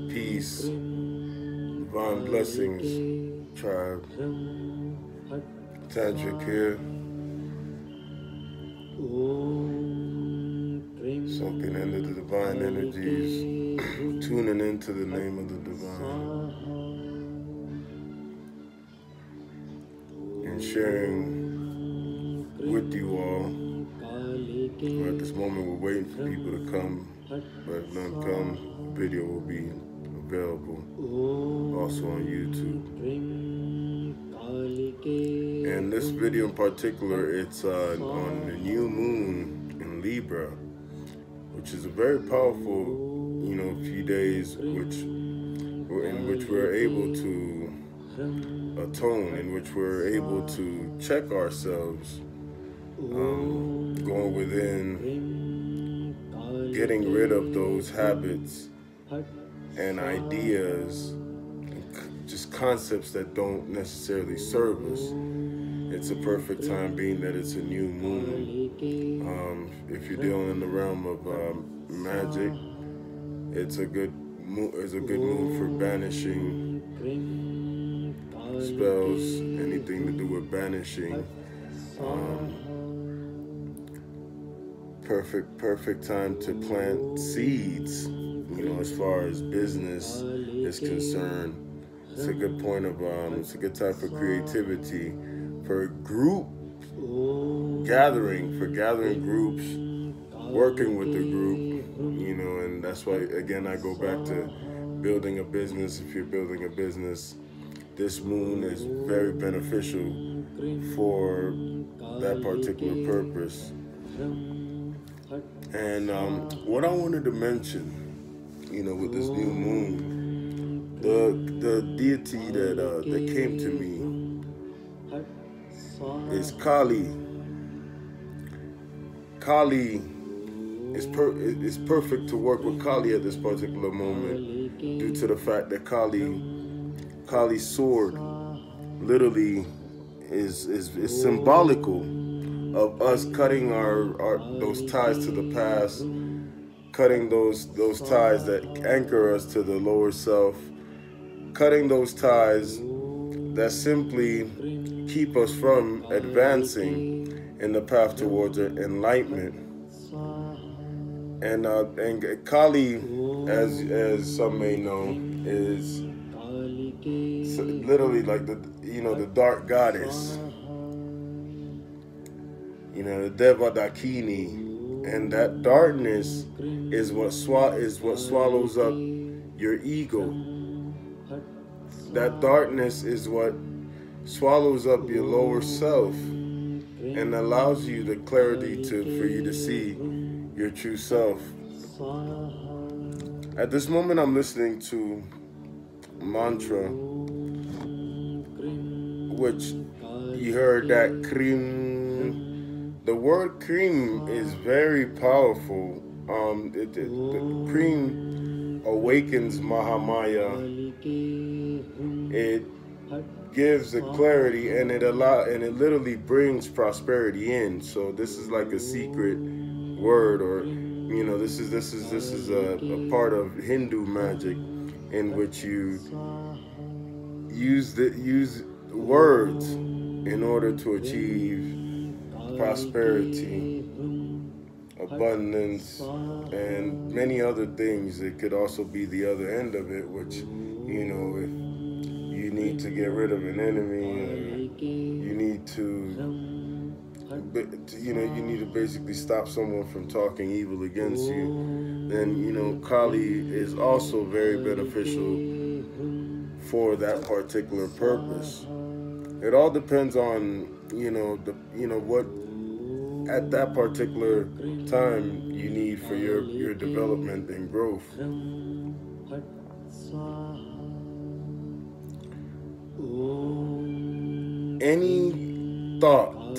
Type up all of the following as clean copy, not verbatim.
Peace, divine blessings, tribe. Tantrik here, soaking into the divine energies, tuning into the name of the divine, and sharing with you all. At this moment, we're waiting for people to come, but if none come, the video will be available also on YouTube. And this video in particular, it's on the new moon in Libra, which is a very powerful, few days, in which we're able to atone, in which we're able to check ourselves, going within, getting rid of those habits and ideas, just concepts that don't necessarily serve us. It's a perfect time, being that it's a new moon. If you're dealing in the realm of magic, it's a good mood for banishing spells, anything to do with banishing. Perfect time to plant seeds, as far as business is concerned. It's a good point of, it's a good time for creativity, for group gathering, groups, working with the group, and that's why, again, I go back to building a business. If you're building a business, this moon is very beneficial for that particular purpose. And what I wanted to mention, with this new moon, the deity that came to me is Kali. Kali is perfect to work with Kali at this particular moment, due to the fact that Kali's sword literally is symbolical of us cutting those ties to the past, cutting those ties that anchor us to the lower self, cutting those ties that simply keep us from advancing in the path towards enlightenment. And Kali, as some may know, is literally like the dark goddess, the Deva Dakini, and that darkness is what swallows up your ego. That darkness is what swallows up your lower self and allows you the clarity for you to see your true self. At this moment, I'm listening to a mantra, which you heard that cream. The word cream is very powerful. The cream awakens Mahamaya. It gives the clarity, and it literally brings prosperity in. So this is like a secret word, or this is a part of Hindu magic, in which you use words in order to achieve prosperity, abundance, and many other things. It could also be the other end of it, which, if you need to get rid of an enemy, or you need to, you need to basically stop someone from talking evil against you, then, Kali is also very beneficial for that particular purpose. It all depends on, what at that particular time you need for your development and growth. Any thought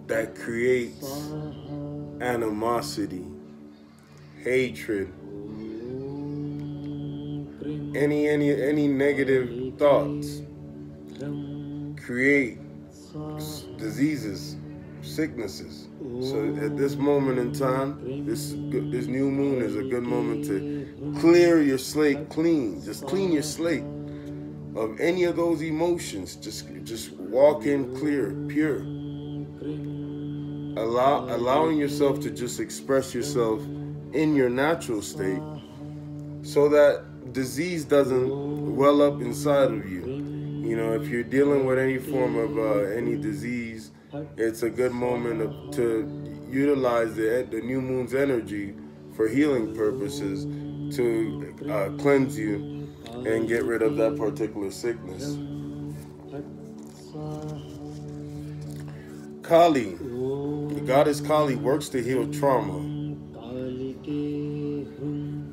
that creates animosity, hatred, any negative thoughts create diseases, sicknesses. So at this moment in time, this new moon is a good moment to clear your slate clean. Just clean your slate of any of those emotions. Just walk in clear, pure. Allowing yourself to just express yourself in your natural state, so that disease doesn't well up inside of you. You know, if you're dealing with any form of any disease, it's a good moment to utilize the new moon's energy for healing purposes, to cleanse you and get rid of that particular sickness. Kali, the goddess Kali, works to heal trauma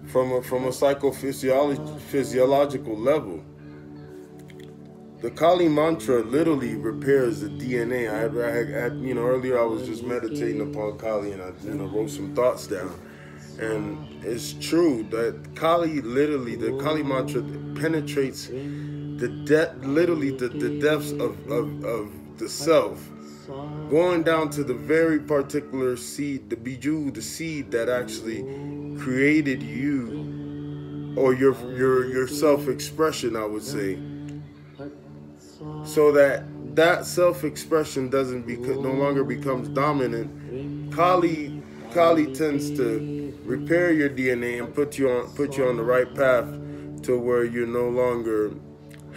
from a psychophysiological level. The Kali mantra literally repairs the DNA. I had earlier I was just meditating upon Kali, and I wrote some thoughts down. And it's true that the Kali mantra penetrates the depths of the self, going down to the very particular seed, the biju, the seed that actually created you, or your self-expression, I would say. So that self-expression no longer becomes dominant. Kali tends to repair your DNA and put you on the right path to where you're no longer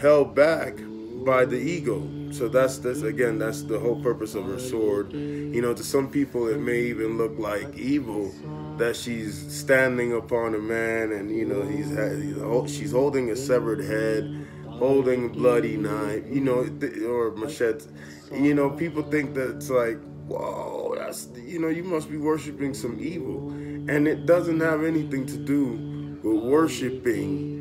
held back by the ego. So that's the whole purpose of her sword. You know, to some people it may even look like evil that she's standing upon a man, and she's holding a severed head, holding a bloody knife, or machete. People think that it's like, whoa, that's, you must be worshiping some evil. And it doesn't have anything to do with worshiping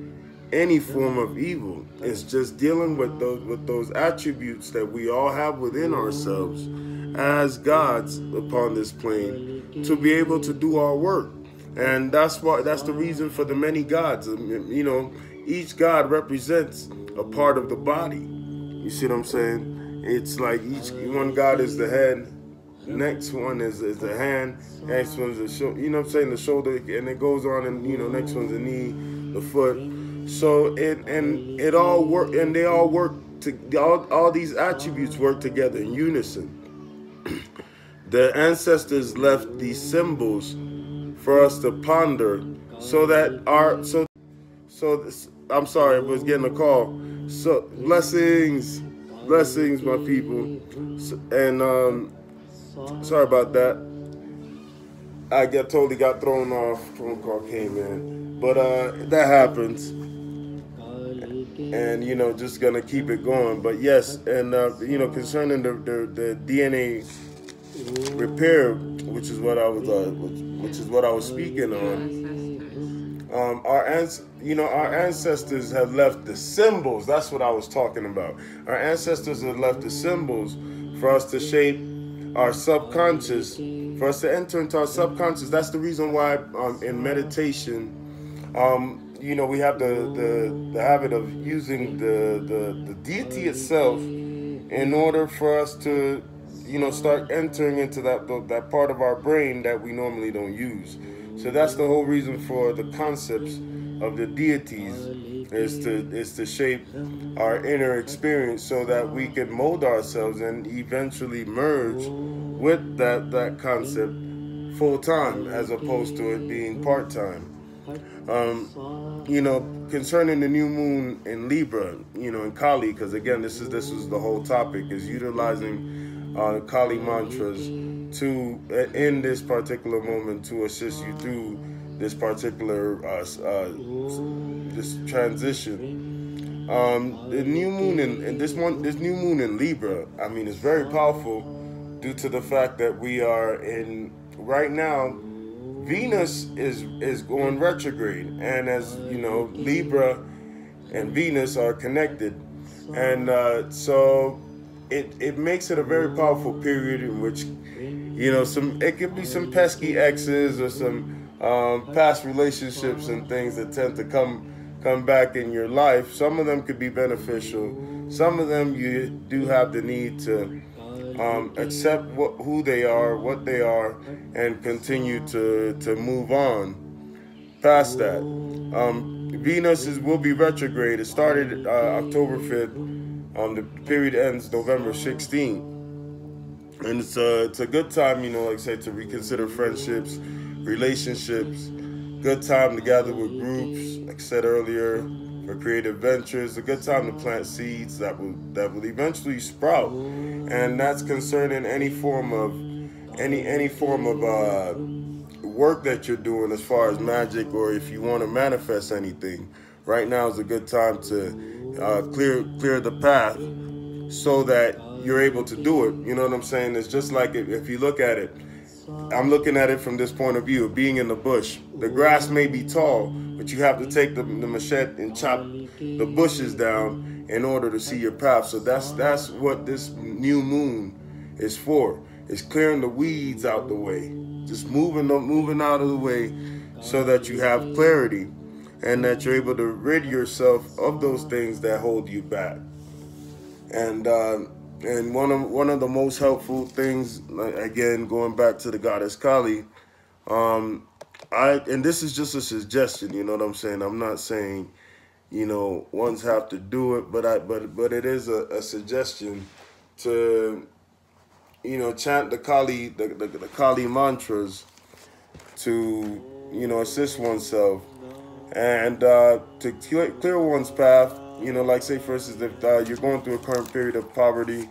any form of evil. It's just dealing with those attributes that we all have within ourselves as gods upon this plane, to be able to do our work. And that's the reason for the many gods. Each god represents a part of the body. You see what I'm saying? It's like one god is the head, next one is the hand, next one's the shoulder. The shoulder, and it goes on, and next one's the knee, the foot. So it all work, and they all work all these attributes work together in unison. The ancestors left these symbols for us to ponder, so that I'm sorry, I was getting a call. So blessings, my people. And sorry about that. I totally got thrown off. Phone call came in, but that happens. And just gonna keep it going. But yes, and concerning the DNA repair, which is what I was speaking on. Our ancestors have left the symbols. That's what I was talking about. Our ancestors have left the symbols for us to shape our subconscious, for us to enter into our subconscious. That's the reason why in meditation, we have the habit of using the deity itself in order for us to start entering into that part of our brain that we normally don't use. So that's the whole reason for the concepts of the deities, is to shape our inner experience, so that we can mold ourselves and eventually merge with that concept full time, as opposed to it being part time. Concerning the new moon in Libra, in Kali, because again, this was the whole topic, is utilizing Kali mantras to in this particular moment to assist you through this particular this transition. The new moon and this new moon in Libra, is very powerful due to the fact that we are in right now. Venus is going retrograde, and as Libra and Venus are connected, and so it makes it a very powerful period in which it could be some pesky exes or some past relationships and things that tend to come back in your life. Some of them could be beneficial. Some of them you do have the need to accept who they are, what they are, and continue to move on past that. Venus will be retrograde. It started October 5th. The period ends November 16th. And it's a good time, like I said, to reconsider friendships, relationships. Good time to gather with groups, like I said earlier, for creative ventures. A good time to plant seeds that will eventually sprout, and that's concerning any form of work that you're doing as far as magic, or if you want to manifest anything. Right now is a good time to clear the path so that you're able to do it. You know what I'm saying? It's just like if you look at it, I'm looking at it from this point of view of being in the bush. The grass may be tall, but you have to take the machete and chop the bushes down in order to see your path. So that's what this new moon is for. It's clearing the weeds out the way, just moving out of the way, so that you have clarity and that you're able to rid yourself of those things that hold you back. And one of the most helpful things, again, going back to the goddess Kali, and this is just a suggestion, you know what I'm saying? I'm not saying, ones have to do it, but it is a suggestion to, chant the Kali mantras to, assist oneself and to clear one's path. Like say for instance, if you're going through a current period of poverty,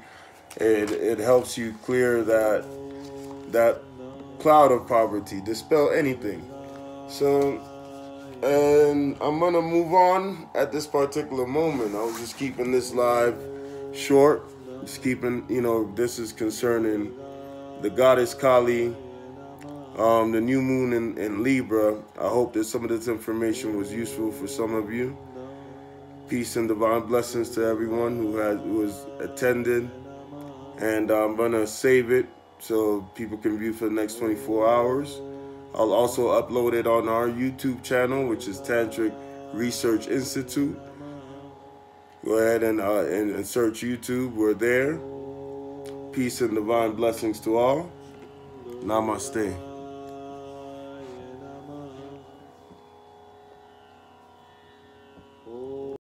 it helps you clear that cloud of poverty, dispel anything. So, and I'm gonna move on at this particular moment. I was just keeping this live short, just keeping, this is concerning the goddess Kali, the new moon in Libra. I hope that some of this information was useful for some of you. Peace and divine blessings to everyone who was attended. And I'm gonna save it so people can view for the next 24 hours. I'll also upload it on our YouTube channel, which is Tantrik Research Institute. Go ahead and search YouTube. We're there. Peace and divine blessings to all. Namaste.